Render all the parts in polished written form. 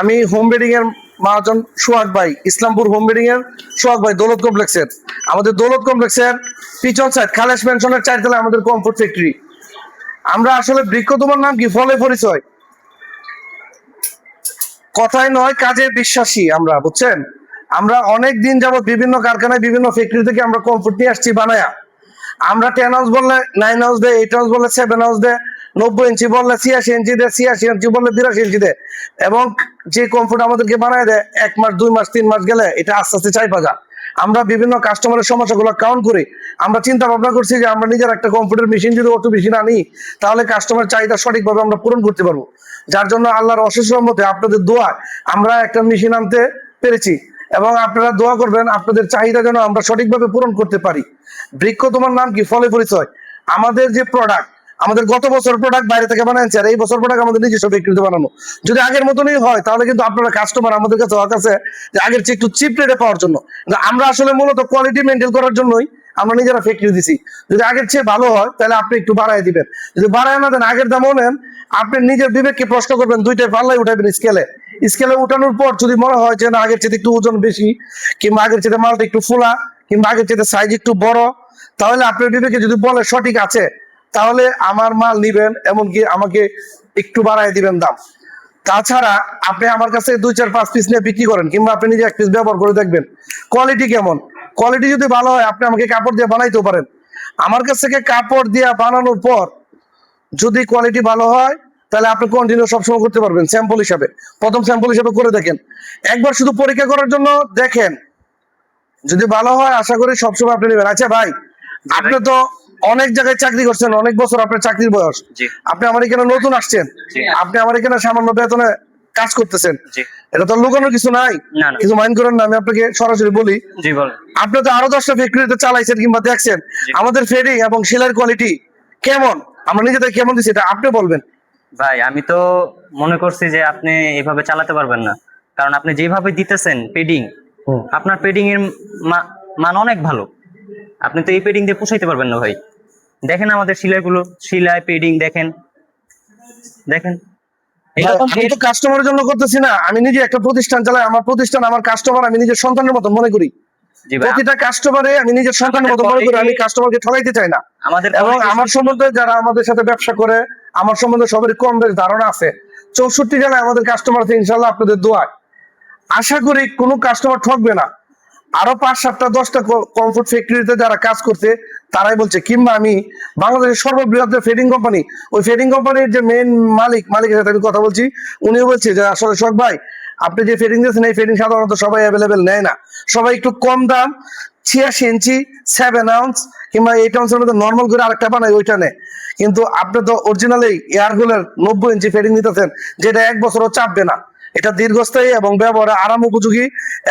আমি home bedding এর মহাজন সোহাগ ভাই, ইসলামপুর হোম বেডিং এর সোহাগ ভাই, দৌলত কমপ্লেক্সের। আমাদের দৌলত কমপ্লেক্সের পিছন সাইড খালেশ ম্যানশনের 4 তলায় আমাদের কমফোর্ট ফ্যাক্টরি। আমরা আসলে বৃক্ষ, তোমার নাম কি, ফলে পরিচয়, কথায় নয় কাজে বিশ্বাসী আমরা, বুঝছেন। আমরা অনেক দিন যাবত বিভিন্ন কারখানায় বিভিন্ন ফ্যাক্টরি থেকে আমরা কমফোর্ট নিয়ে আসছি বানায়া। আমরা 10 হাউস বললে 9 হাউস দেয়, 8 হাউস বললে 7 হাউস দেয়, 90 ইঞ্চি বললে 86 ইঞ্চি দেয়, 86 ইঞ্চি বললে 82 ইঞ্চি দেয়। এবং যে কমফোর্ট আমাদেরকে বানায় দেয় 1 মাস 2 মাস 3 মাস গেলে এটা আস্তে আস্তে চাই পাজা। আমরা বিভিন্ন কাস্টমারের সমস্যাগুলো কাউন্ট করি। আমরা চিন্তা ভাবনা করছি যে আমরা নিজের একটা কমফোর্টের মেশিন যদি অটো মেশিন আনি তাহলে কাস্টমার চাহিদা সঠিকভাবে আমরা পূরণ করতে পারবো। যার জন্য আল্লাহর অশেষ রহমতে আপনাদের দোয়া আমরা একটা মেশিন আনতে পেরেছি, এবং আপনারা দোয়া করবেন আপনাদের চাহিদা যেন আমরা সঠিকভাবে পূরণ করতে পারি। বৃক্ষ, তোমার নাম কি, ফলে পরিচয়। আমাদের যে প্রোডাক্ট, আমাদের গত বছর প্রোডাক্ট বাইরে থেকে বানাচ্ছি, আর এই বছর প্রোডাক্ট আমাদের নিজস্ব বিক্রিতে বানানো। যদি আগের মতনই হয় তাহলে কিন্তু আপনারা কাস্টমার আমাদের কাছে আছে যে আগের চেয়ে একটু চিপ রেটে পাওয়ার জন্য। আমরা আসলে মূলত কোয়ালিটি মেনটেন করার জন্যই আমরা নিজেরা ফ্যাক্টরি দিছি। যদি আগের চেয়ে ভালো হয় তাহলে আপনি একটু বাড়ায় দিবেন, যদি বাড়ায় না দেন আগের দামও নেন, আপনি নিজের বিবেককে প্রশ্ন করবেন, দুইটাই পাল্লাই উঠাবেন স্কেলে। স্কেলে উঠানোর পর যদি মনে হয় যে না আগের চেয়ে একটু ওজন বেশি, কিংবা আগের চেয়ে মালটা একটু ফোলা, কিংবা আগের চেয়ে সাইজ একটু বড়, তাহলে আপনার বিবেকে যদি বলে সঠিক আছে তাহলে আমার মাল নিবেন, এমনকি আমাকে একটু বাড়ায় দিবেন দাম। তাছাড়া আপনি আমার কাছে 2 4 5 পিস নিয়ে বিক্রি করেন, কিংবা আপনি নিজে 1 পিস ব্যবহার করে দেখবেন কোয়ালিটি কেমন। কোয়ালিটি যদি ভালো হয় আপনি আমাকে কাপড় দিয়ে বানাইতেও পারেন। আমার কাছ থেকে কাপড় দিয়ে বানানোর পর যদি কোয়ালিটি ভালো হয় তাহলে আপনি কন্টিনিউ সবসময় করতে পারবেন। স্যাম্পল হিসাবে, প্রথম স্যাম্পল হিসাবে করে দেখেন, একবার শুধু পরীক্ষা করার জন্য দেখেন, যদি ভালো হয় আশা করি সবসময় আপনি নেবেন। আচ্ছা ভাই, আপনি তো অনেক জায়গায় চাকরি করছেন, অনেক বছর আপনার চাকরির বয়স, আপনি আমার এখানে নতুন আসছেন, আপনি আমার এখানে সামান্য বেতনে কাজ করতেছেন, এটা তো লুকানোর কিছু নাই, কিছু মাইন্ড করেন না, আমি আপনাকে সরাসরি বলি। আপনি তো আরো 10টা ফ্যাক্টরিতে চালাইছেন কিংবা দেখছেন আমাদের ফেডিং এবং সেলাইয়ের কোয়ালিটি কেমন, আমরা নিজেদের কেমন দিচ্ছি এটা আপনি বলবেন। ভাই আমি তো মনে করছি যে আপনি এভাবে চালাতে পারবেন না, কারণ আপনি যেভাবে দিতেছেন পেডিং, আপনার পেডিং এর মান অনেক ভালো, আপনি তো এই পেডিং দিয়ে পুষাইতে পারবেন না ভাই। দেখেন আমাদের সেলাইগুলো, সেলাই পেডিং দেখেন দেখেন। আমি তো কাস্টমারের জন্য করতেছি না, আমি নিজে একটা প্রতিষ্ঠান চালাই, আমার প্রতিষ্ঠান আমার কাস্টমার আমি নিজের সন্তানের মতো মনে করি। প্রতিটা কাস্টমারে আমি নিজের সন্তানের মতো মনে করি, আমি কাস্টমারকে ঠকাইতে চাই না। এবং আমার সম্বন্ধে যারা আমাদের সাথে ব্যবসা করে আমার সম্বন্ধে সবারই কম বেশ ধারণা আছে। 64 জেলায় আমাদের কাস্টমার আছে, ইনশাল্লাহ আপনাদের দোয়ায় আশা করি কোনো কাস্টমার ঠকবে না। আরো 5 7টা 10টা কমফোর্ট ফ্যাক্টরিতে যারা কাজ করছে তারাই বলছে, কিংবা আমি বাংলাদেশের সর্ববৃহৎ ফেডিং কোম্পানি, ওই ফেডিং কোম্পানির যে মেইন মালিকের সাথে আমি কথা বলছি, উনিও বলছে যে আসলে শখ ভাই আপনি যে ফেডিং দিয়েছেন এই ফেডিং সাধারণত সবাই অ্যাভেলেবেল নেয় না, সবাই একটু কম দাম 86 ইঞ্চি 7 আউন্স কিংবা 8 আউন্সের মধ্যে নর্মাল করে আরেকটা বানায় ওইটা নেয়। কিন্তু আপনি তো অরিজিনালি এয়ারগুলোর 90 ইঞ্চি ফেডিং নিতেছেন, যেটা 1 বছরও চাপবে না, এটা দীর্ঘস্থায়ী এবং ব্যবহারে আরাম উপযোগী,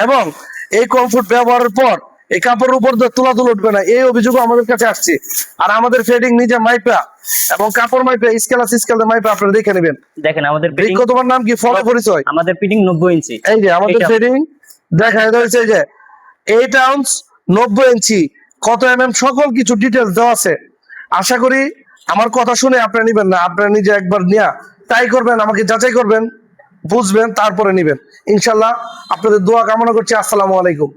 এবং এই কমফোর্ট ব্যবহারের পর এই কাপড়ের উপর তুলাতুল উঠবে না, এই অভিযোগও আমাদের কাছে আসছে। আর আমাদের ফেডিং নিজে মাইপা এবং কাপড় মাইপা স্কেল মাইপা আপনারা দেখে নেবেন। দেখেন আমাদের বৃক্ষ, তোমার নাম কি, ফলে পরিচয়। আমাদের ফিটিং 90 ইঞ্চি, এই যে আমাদের ফেডিং দেখা যাচ্ছে যে 8 আউন্স 90 ইঞ্চি কত এমএম সকল কিছু ডিটেলস দেওয়া আছে। আশা করি আমার কথা শুনে আপনারা নিবেন না, আপনারা নিজে একবার নিয়ে ট্রাই করবেন, আমাকে যাচাই করবেন, বুঝবেন, তারপরে নিবেন। ইনশাল্লাহ আপনাদের দোয়া কামনা করছি। আসসালামু আলাইকুম।